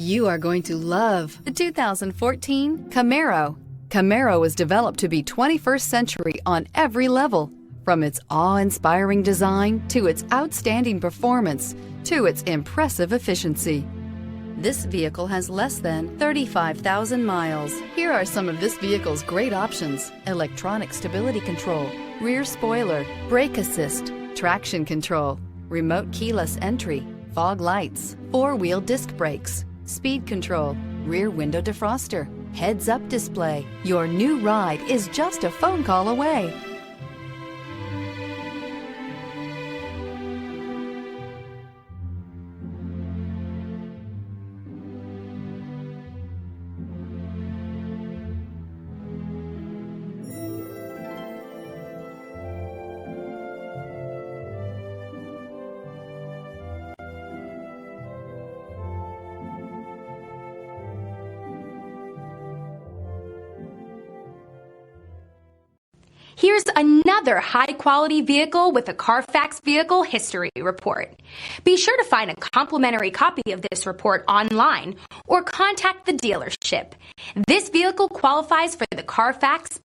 You are going to love the 2014 Camaro. Camaro was developed to be 21st century on every level, from its awe-inspiring design to its outstanding performance to its impressive efficiency. This vehicle has less than 35,000 miles. Here are some of this vehicle's great options: electronic stability control, rear spoiler, brake assist, traction control, remote keyless entry, fog lights, four-wheel disc brakes, speed control, rear window defroster, heads-up display. Your new ride is just a phone call away. Here's another high-quality vehicle with a Carfax Vehicle History Report. Be sure to find a complimentary copy of this report online or contact the dealership. This vehicle qualifies for the Carfax